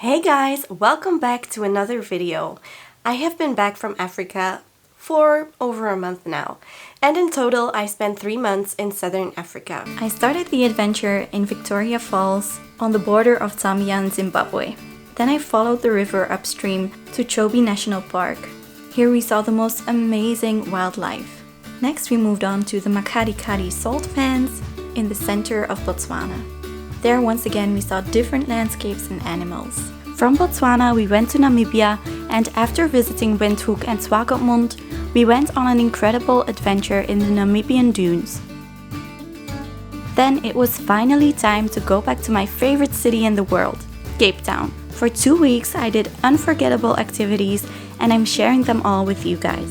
Hey guys, welcome back to another video. I have been back from Africa for over a month now, and in total I spent 3 months in Southern Africa. I started the adventure in Victoria Falls on the border of Zambia and Zimbabwe. Then I followed the river upstream to Choppies National Park. Here we saw the most amazing wildlife. Next we moved on to the Makgadikgadi salt pans in the center of Botswana. There once again we saw different landscapes and animals. From Botswana we went to Namibia, and after visiting Windhoek and Swakopmund, we went on an incredible adventure in the Namibian dunes. Then it was finally time to go back to my favorite city in the world, Cape Town. For 2 weeks I did unforgettable activities, and I'm sharing them all with you guys.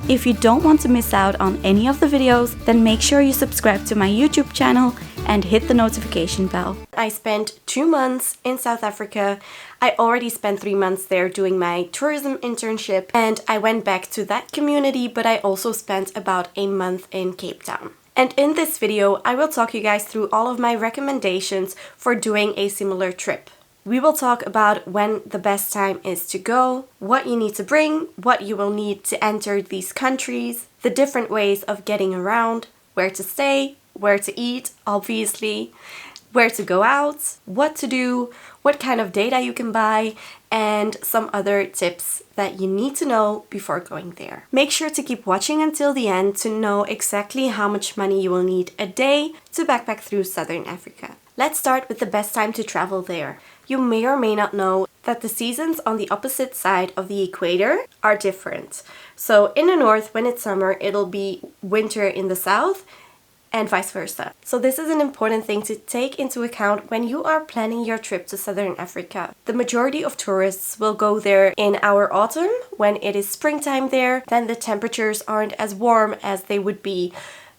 If you don't want to miss out on any of the videos, then make sure you subscribe to my YouTube channel and hit the notification bell. I spent 2 months in South Africa. I already spent 3 months there doing my tourism internship, and I went back to that community, but I also spent about a month in Cape Town. And in this video, I will talk you guys through all of my recommendations for doing a similar trip. We will talk about when the best time is to go, what you need to bring, what you will need to enter these countries, the different ways of getting around, where to stay, where to eat, obviously, where to go out, what to do, what kind of data you can buy, and some other tips that you need to know before going there. Make sure to keep watching until the end to know exactly how much money you will need a day to backpack through Southern Africa. Let's start with the best time to travel there. You may or may not know that the seasons on the opposite side of the equator are different. So in the north, when it's summer, it'll be winter in the south, and vice versa. So this is an important thing to take into account when you are planning your trip to Southern Africa. The majority of tourists will go there in our autumn when it is springtime there. Then the temperatures aren't as warm as they would be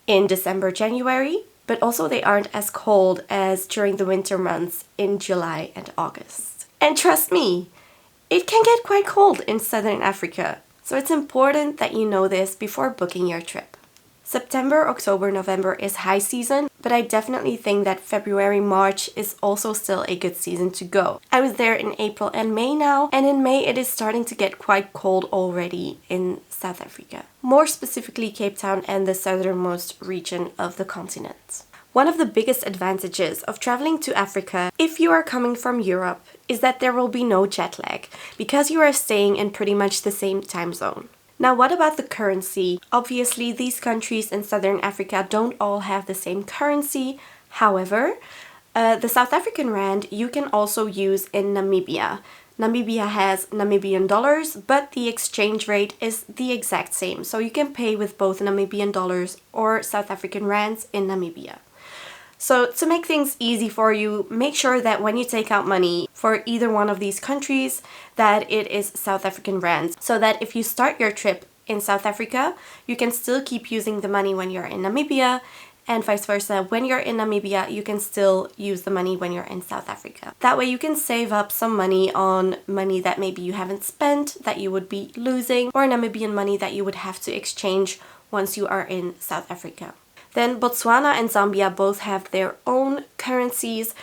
in December, January, but also they aren't as cold as during the winter months in July and August. And trust me, it can get quite cold in Southern Africa. So it's important that you know this before booking your trip. September, October, November is high season, but I definitely think that February, March is also still a good season to go. I was there in April and May now, and in May it is starting to get quite cold already in South Africa. More specifically Cape Town and the southernmost region of the continent. One of the biggest advantages of traveling to Africa, if you are coming from Europe, is that there will be no jet lag, because you are staying in pretty much the same time zone. Now, what about the currency? Obviously, these countries in Southern Africa don't all have the same currency. However, the South African rand you can also use in Namibia. Namibia has Namibian dollars, but the exchange rate is the exact same. So you can pay with both Namibian dollars or South African rands in Namibia. So to make things easy for you, make sure that when you take out money for either one of these countries, that it is South African rands. So that if you start your trip in South Africa, you can still keep using the money when you're in Namibia, and vice versa. When you're in Namibia, you can still use the money when you're in South Africa. That way you can save up some money on money that maybe you haven't spent, that you would be losing, or Namibian money that you would have to exchange once you are in South Africa. Then Botswana and Zambia both have their own currencies.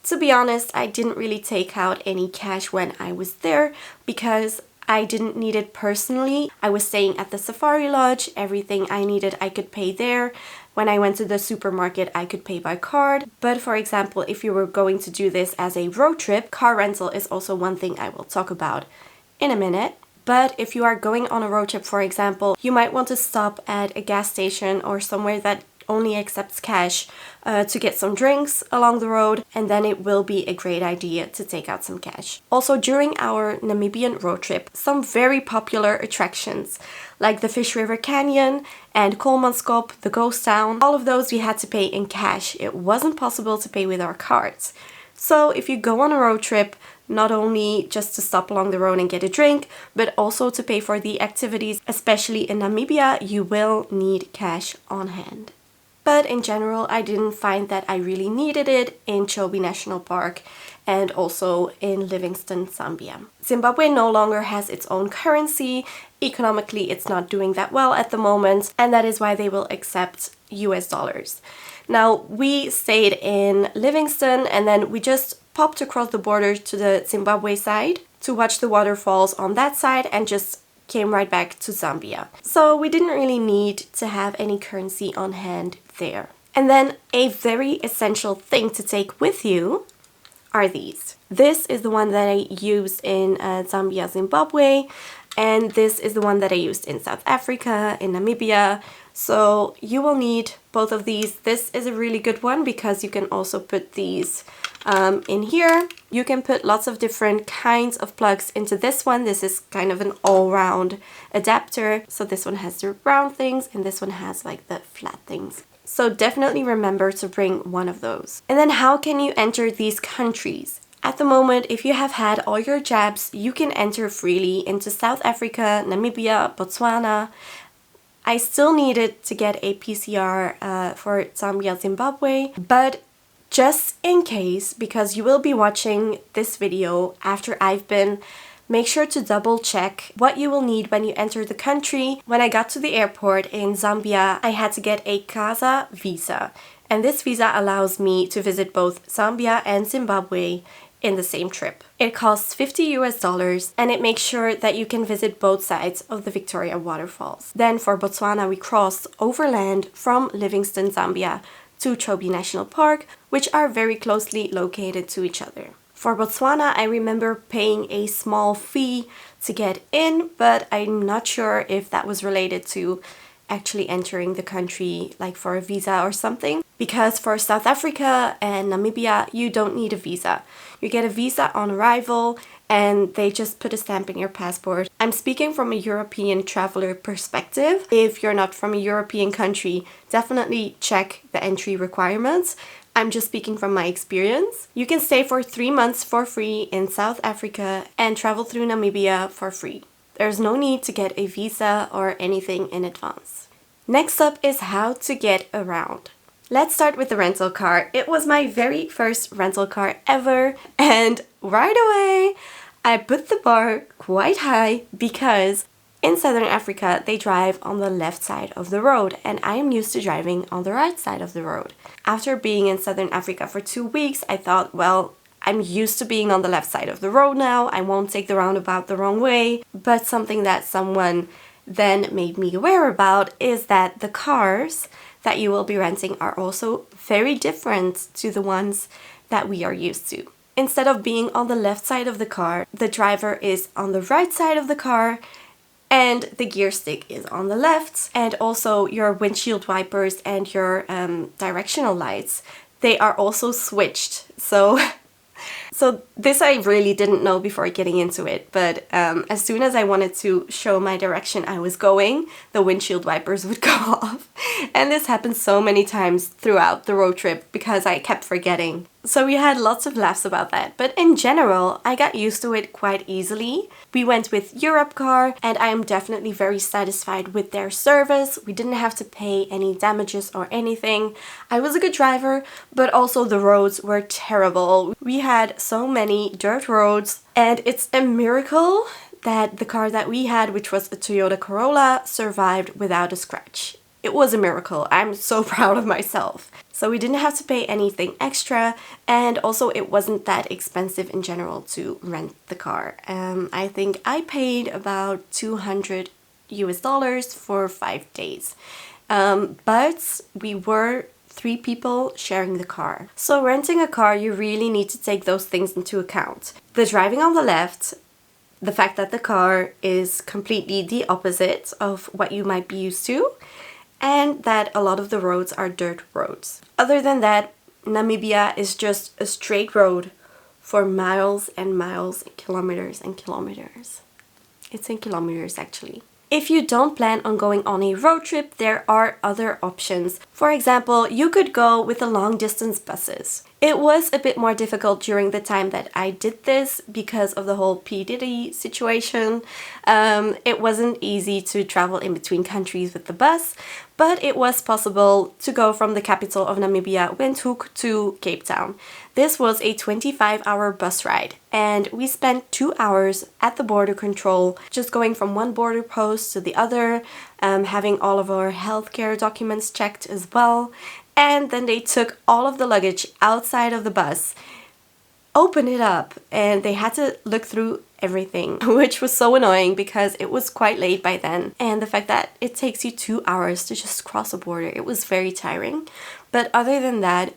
To be honest, I didn't really take out any cash when I was there because I didn't need it personally. I was staying at the Safari Lodge. Everything I needed I could pay there. When I went to the supermarket, I could pay by card. But for example, if you were going to do this as a road trip, car rental is also one thing I will talk about in a minute. But if you are going on a road trip, for example, you might want to stop at a gas station or somewhere that only accepts cash to get some drinks along the road, and then it will be a great idea to take out some cash. Also, during our Namibian road trip, some very popular attractions like the Fish River Canyon and Kolmanskop, the ghost town, all of those we had to pay in cash. It wasn't possible to pay with our cards. So if you go on a road trip, not only just to stop along the road and get a drink, but also to pay for the activities, especially in Namibia, you will need cash on hand. But in general, I didn't find that I really needed it in Choppies National Park and also in Livingstone, Zambia. Zimbabwe no longer has its own currency. Economically, it's not doing that well at the moment, and that is why they will accept US dollars. Now, we stayed in Livingstone and then we just popped across the border to the Zimbabwe side to watch the waterfalls on that side and just came right back to Zambia. So we didn't really need to have any currency on hand there. And then a very essential thing to take with you are these. This is the one that I used in Zambia, Zimbabwe, and this is the one that I used in South Africa, in Namibia. So you will need both of these. This is a really good one because you can also put these in here. You can put lots of different kinds of plugs into this one. This is kind of an all-round adapter. So this one has the round things and this one has like the flat things. So definitely remember to bring one of those. And then how can you enter these countries? At the moment, if you have had all your jabs, you can enter freely into South Africa, Namibia, Botswana. I still needed to get a PCR for Zambia, Zimbabwe, but just in case, because you will be watching this video after I've been, make sure to double check what you will need when you enter the country. When I got to the airport in Zambia, I had to get a CASA visa. And this visa allows me to visit both Zambia and Zimbabwe in the same trip. It costs $50 and it makes sure that you can visit both sides of the Victoria waterfalls. Then for Botswana, we crossed overland from Livingstone, Zambia to Choppies National Park, which are very closely located to each other. For Botswana, I remember paying a small fee to get in, but I'm not sure if that was related to actually entering the country, like for a visa or something. Because for South Africa and Namibia, you don't need a visa. You get a visa on arrival and they just put a stamp in your passport. I'm speaking from a European traveler perspective. If you're not from a European country, definitely check the entry requirements. I'm just speaking from my experience. You can stay for 3 months for free in South Africa and travel through Namibia for free. There's no need to get a visa or anything in advance. Next up is how to get around. Let's start with the rental car. It was my very first rental car ever, and right away I put the bar quite high because in Southern Africa they drive on the left side of the road and I am used to driving on the right side of the road. After being in Southern Africa for 2 weeks, I thought, well, I'm used to being on the left side of the road now. I won't take the roundabout the wrong way. But something that someone then made me aware about is that the cars that you will be renting are also very different to the ones that we are used to. Instead of being on the left side of the car, the driver is on the right side of the car and the gear stick is on the left, and also your windshield wipers and your directional lights, they are also switched. So this I really didn't know before getting into it, but as soon as I wanted to show my direction I was going, the windshield wipers would go off. And this happened so many times throughout the road trip because I kept forgetting. So we had lots of laughs about that, but in general, I got used to it quite easily. We went with Europcar and I am definitely very satisfied with their service. We didn't have to pay any damages or anything. I was a good driver, but also the roads were terrible. We had so many dirt roads and it's a miracle that the car that we had, which was a Toyota Corolla, survived without a scratch. It was a miracle. I'm so proud of myself. So we didn't have to pay anything extra, and also it wasn't that expensive in general to rent the car. I think I paid about $200 for 5 days. But we were 3 people sharing the car. So renting a car, you really need to take those things into account. The driving on the left, the fact that the car is completely the opposite of what you might be used to, and that a lot of the roads are dirt roads. Other than that, Namibia is just a straight road for miles and miles and kilometers and kilometers. It's in kilometers actually. If you don't plan on going on a road trip, there are other options. For example, you could go with the long distance buses. It was a bit more difficult during the time that I did this because of the whole P. Diddy situation. It wasn't easy to travel in between countries with the bus, but it was possible to go from the capital of Namibia, Windhoek, to Cape Town. This was a 25-hour bus ride and we spent 2 hours at the border control, just going from one border post to the other, having all of our healthcare documents checked as well. And then they took all of the luggage outside of the bus, open it up and they had to look through everything, which was so annoying because it was quite late by then. And the fact that it takes you 2 hours to just cross a border, it was very tiring. But other than that,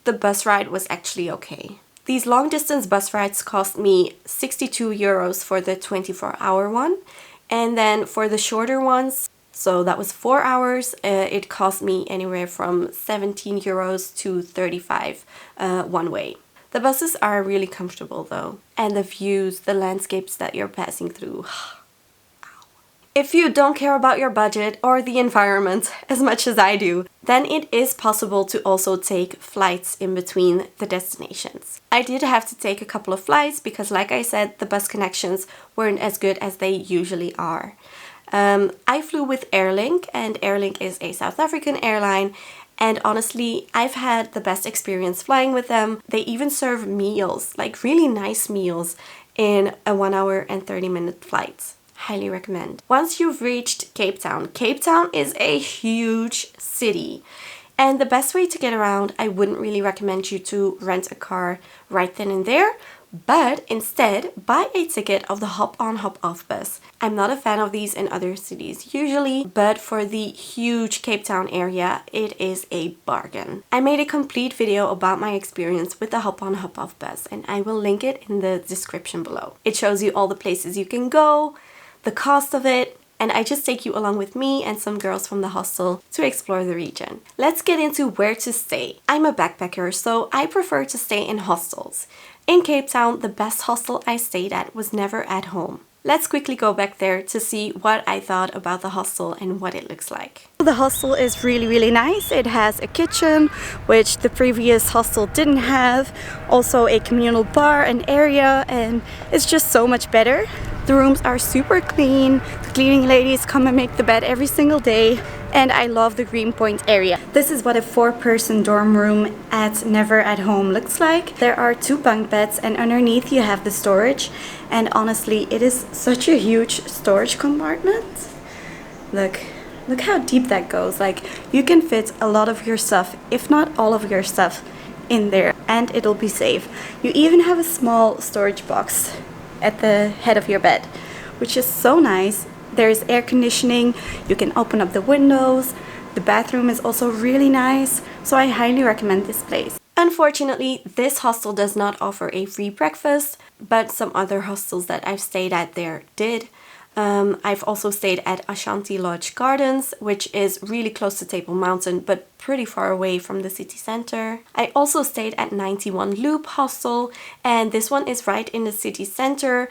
the bus ride was actually okay. These long distance bus rides cost me 62 euros for the 24-hour one. And then for the shorter ones, so that was 4 hours, it cost me anywhere from 17 euros to 35 one way. The buses are really comfortable though, and the views, the landscapes that you're passing through. If you don't care about your budget or the environment as much as I do, then it is possible to also take flights in between the destinations. I did have to take a couple of flights because, like I said, the bus connections weren't as good as they usually are. I flew with AirLink, and AirLink is a South African airline. And honestly, I've had the best experience flying with them. They even serve meals, like really nice meals, in a 1 hour and 30-minute flight. Highly recommend. Once you've reached Cape Town is a huge city. And the best way to get around, I wouldn't really recommend you to rent a car right then and there, but instead buy a ticket of the hop-on hop-off bus. I'm not a fan of these in other cities usually, but for the huge Cape Town area, it is a bargain. I made a complete video about my experience with the hop-on hop-off bus, and I will link it in the description below. It shows you all the places you can go, the cost of it, and I just take you along with me and some girls from the hostel to explore the region. Let's get into where to stay. I'm a backpacker, so I prefer to stay in hostels. In Cape Town, the best hostel I stayed at was Never at Home. Let's quickly go back there to see what I thought about the hostel and what it looks like. The hostel is really nice. It has a kitchen, which the previous hostel didn't have. Also a communal bar and area, and it's just so much better. The rooms are super clean. The cleaning ladies come and make the bed every single day. And I love the Greenpoint area. This is what a 4-person dorm room at Never at Home looks like. There are 2 bunk beds and underneath you have the storage. And honestly, it is such a huge storage compartment. Look how deep that goes. Like, you can fit a lot of your stuff, if not all of your stuff, in there, and it'll be safe. You even have a small storage box at the head of your bed, which is so nice. There's air conditioning, you can open up the windows, the bathroom is also really nice, so I highly recommend this place. Unfortunately, this hostel does not offer a free breakfast, but some other hostels that I've stayed at there did. I've also stayed at Ashanti Lodge Gardens, which is really close to Table Mountain, but pretty far away from the city center. I also stayed at 91 Loop Hostel, and this one is right in the city center,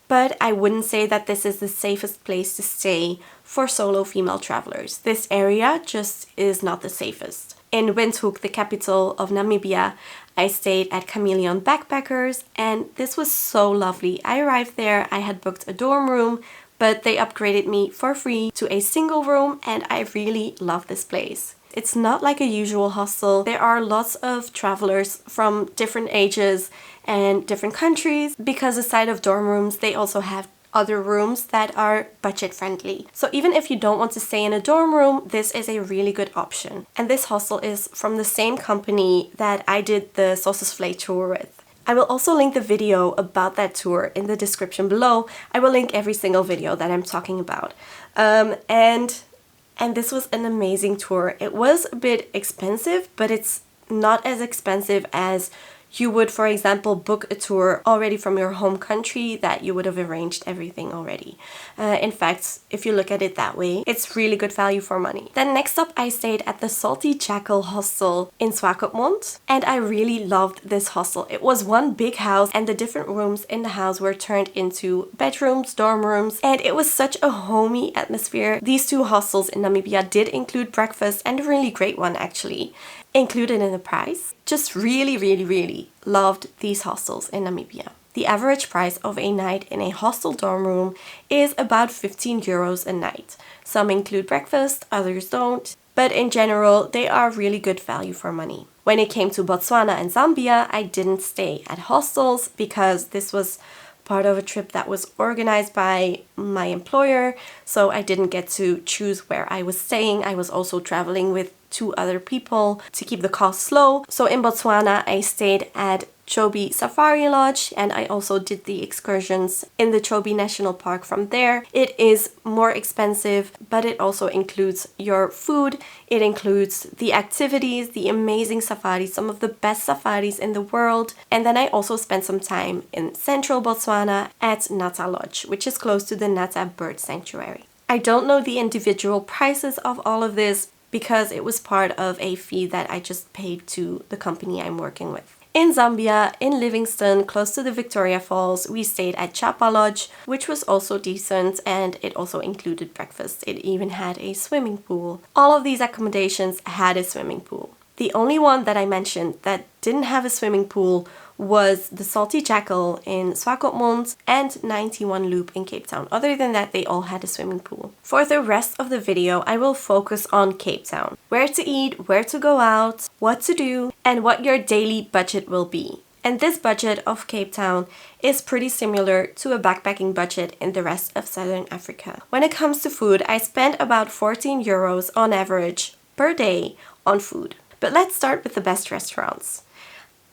but I wouldn't say that this is the safest place to stay for solo female travelers. This area just is not the safest. In Windhoek, the capital of Namibia, I stayed at Chameleon Backpackers, and this was so lovely. I arrived there, I had booked a dorm room, but they upgraded me for free to a single room, and I really love this place. It's not like a usual hostel. There are lots of travelers from different ages and different countries, because aside of dorm rooms, they also have other rooms that are budget friendly. So even if you don't want to stay in a dorm room, this is a really good option. And this hostel is from the same company that I did the Sossusvlei tour with. I will also link the video about that tour in the description below. I will link every single video that I'm talking about. And this was an amazing tour. It was a bit expensive, but it's not as expensive as you would, for example, book a tour already from your home country that you would have arranged everything already. In fact, if you look at it that way, it's really good value for money. Then next up, I stayed at the Salty Jackal Hostel in Swakopmund, and I really loved this hostel. It was one big house, and the different rooms in the house were turned into bedrooms, dorm rooms, and it was such a homey atmosphere. These 2 hostels in Namibia did include breakfast, and a really great one actually, included in the price. Just really loved these hostels in Namibia. The average price of a night in a hostel dorm room is about 15 euros a night. Some include breakfast, others don't, but in general, they are really good value for money. When it came to Botswana and Zambia, I didn't stay at hostels because this was part of a trip that was organized by my employer, so I didn't get to choose where I was staying. I was also traveling with 2 other people to keep the costs low. So in Botswana, I stayed at Chobe Safari Lodge, and I also did the excursions in the Chobe National Park from there. It is more expensive, but it also includes your food. It includes the activities, the amazing safaris, some of the best safaris in the world. And then I also spent some time in central Botswana at Nata Lodge, which is close to the Nata Bird Sanctuary. I don't know the individual prices of all of this because it was part of a fee that I just paid to the company I'm working with. In Zambia, in Livingstone, close to the Victoria Falls, we stayed at Chapa Lodge, which was also decent, and it also included breakfast. It even had a swimming pool. All of these accommodations had a swimming pool. The only one that I mentioned that didn't have a swimming pool was the Salty Jackal in Swakopmund and 91 Loop in Cape Town. Other than that, they all had a swimming pool. For the rest of the video, I will focus on Cape Town. Where to eat, where to go out, what to do, and what your daily budget will be. And this budget of Cape Town is pretty similar to a backpacking budget in the rest of Southern Africa. When it comes to food, I spent about 14 euros on average per day on food. But let's start with the best restaurants.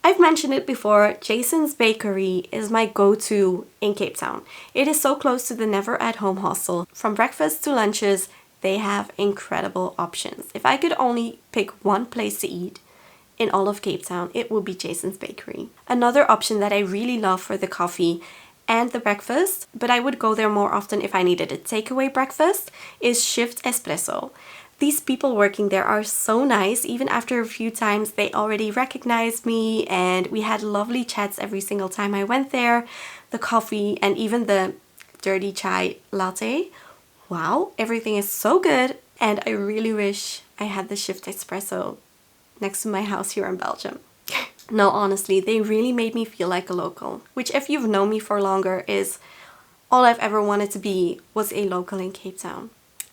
I've mentioned it before, Jason's Bakery is my go-to in Cape Town. It is so close to the Never at Home hostel. From breakfast to lunches, they have incredible options. If I could only pick one place to eat in all of Cape Town, it would be Jason's Bakery. Another option that I really love for the coffee and the breakfast, but I would go there more often if I needed a takeaway breakfast, is Shift Espresso. These people working there are so nice. Even after a few times, they already recognized me, and we had lovely chats every single time I went there. The coffee and even the dirty chai latte. Wow, everything is so good, and I really wish I had the Shift Espresso next to my house here in Belgium. No, honestly, they really made me feel like a local, which if you've known me for longer is all I've ever wanted to be, was a local in Cape Town.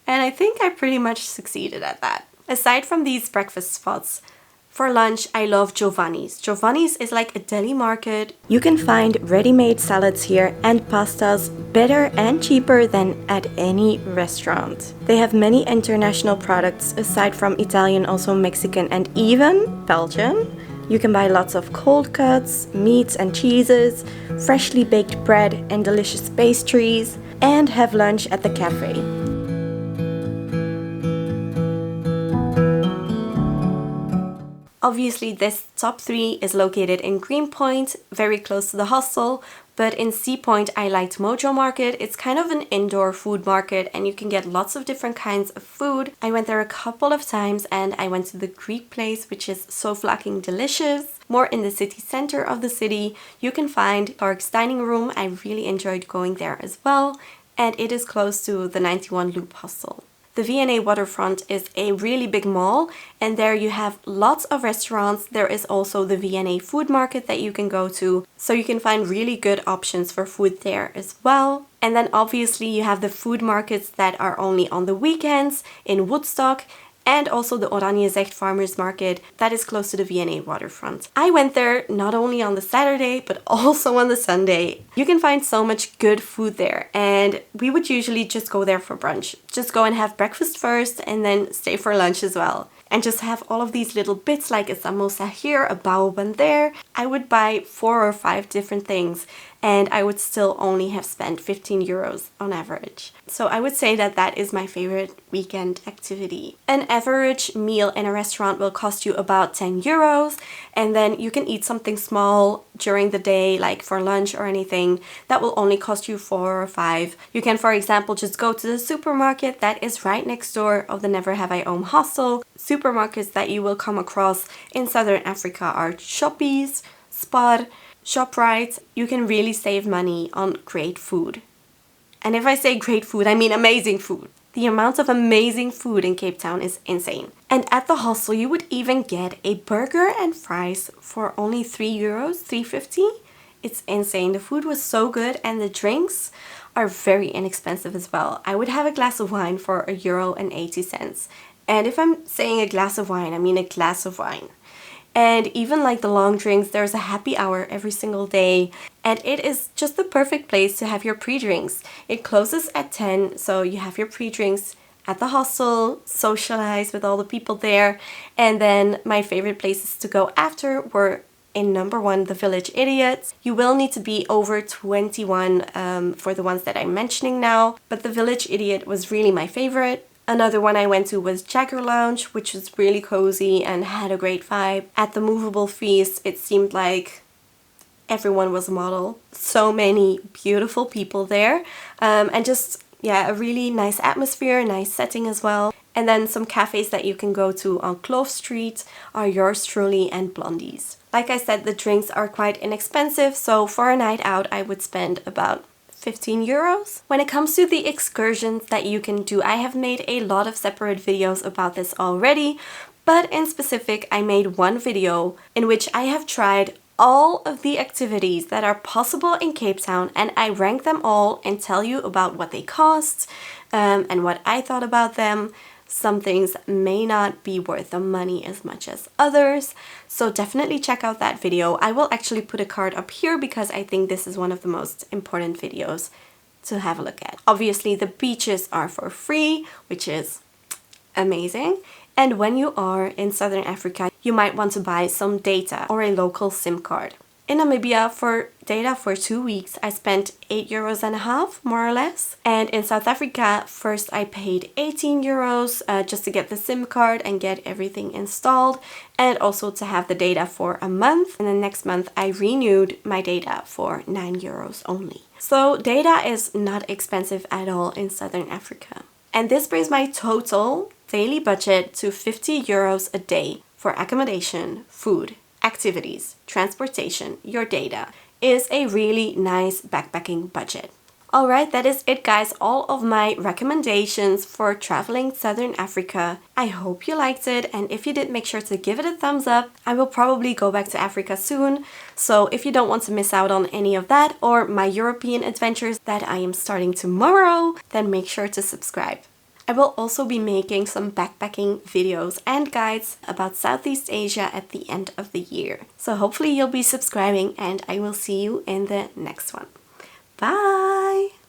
And I think I pretty much succeeded at that. Aside from these breakfast spots, for lunch I love Giovanni's. Giovanni's is like a deli market. You can find ready-made salads here and pastas better and cheaper than at any restaurant. They have many international products aside from Italian, also Mexican and even Belgian. You can buy lots of cold cuts, meats and cheeses, freshly baked bread and delicious pastries, and have lunch at the cafe. Obviously, this top 3 is located in Greenpoint, very close to the hostel, but in Sea Point I liked Mojo Market. It's kind of an indoor food market and you can get lots of different kinds of food. I went there a couple of times and I went to the Greek place, which is so fucking delicious. More in the city center of the city, you can find Clarke's Dining Room. I really enjoyed going there as well, and it is close to the 91 Loop hostel. The V&A Waterfront is a really big mall, and there you have lots of restaurants. There is also the V&A Food Market that you can go to, so you can find really good options for food there as well. And then obviously you have the food markets that are only on the weekends in Woodstock, and also the Oranjezicht Farmers Market that is close to the V&A Waterfront. I went there not only on the Saturday but also on the Sunday. You can find so much good food there, and we would usually just go there for brunch. Just go and have breakfast first and then stay for lunch as well. And just have all of these little bits like a samosa here, a baoban there. I would buy 4 or 5 different things and I would still only have spent 15 euros on average. So I would say that that is my favorite weekend activity. An average meal in a restaurant will cost you about 10 euros, and then you can eat something small during the day, like for lunch or anything, that will only cost you 4 or 5. You can, for example, just go to the supermarket that is right next door of the Never Have I Home hostel. Supermarkets that you will come across in Southern Africa are Choppies, Spar, Shoprite. You can really save money on great food. And if I say great food, I mean amazing food. The amount of amazing food in Cape Town is insane. And at the hostel, you would even get a burger and fries for only 3 euros, 3.50. It's insane. The food was so good and the drinks are very inexpensive as well. I would have a glass of wine for €1.80. And if I'm saying a glass of wine, I mean a glass of wine. And even like the long drinks, there's a happy hour every single day. And it is just the perfect place to have your pre-drinks. It closes at 10, so you have your pre-drinks at the hostel, socialize with all the people there. And then my favorite places to go after were in number 1, the Village Idiot. You will need to be over 21 for the ones that I'm mentioning now, but the Village Idiot was really my favorite. Another one I went to was Jagger Lounge, which was really cozy and had a great vibe. At the Moveable Feast, it seemed like everyone was a model. So many beautiful people there, and just, yeah, a really nice atmosphere, nice setting as well. And then some cafes that you can go to on Clove Street are Yours Truly and Blondies. Like I said, the drinks are quite inexpensive, so for a night out I would spend about 15 euros. When it comes to the excursions that you can do, I have made a lot of separate videos about this already, but in specific I made one video in which I have tried all of the activities that are possible in Cape Town, and I rank them all and tell you about what they cost and what I thought about them. Some things may not be worth the money as much as others, so definitely check out that video. I will actually put a card up here because I think this is one of the most important videos to have a look at. Obviously the beaches are for free, which is amazing. And when you are in Southern Africa, you might want to buy some data or a local SIM card. In Namibia, for data for 2 weeks, I spent 8.5 euros more or less. And in South Africa, first I paid 18 euros just to get the SIM card and get everything installed, and also to have the data for a month. And the next month I renewed my data for 9 euros only. So data is not expensive at all in Southern Africa. And this brings my total daily budget to 50 euros a day for accommodation, food, activities, transportation, your data. Is a really nice backpacking budget. Alright, that is it guys, all of my recommendations for traveling Southern Africa. I hope you liked it, and if you did, make sure to give it a thumbs up. I will probably go back to Africa soon, so if you don't want to miss out on any of that or my European adventures that I am starting tomorrow, then make sure to subscribe. I will also be making some backpacking videos and guides about Southeast Asia at the end of the year. So hopefully you'll be subscribing, and I will see you in the next one. Bye!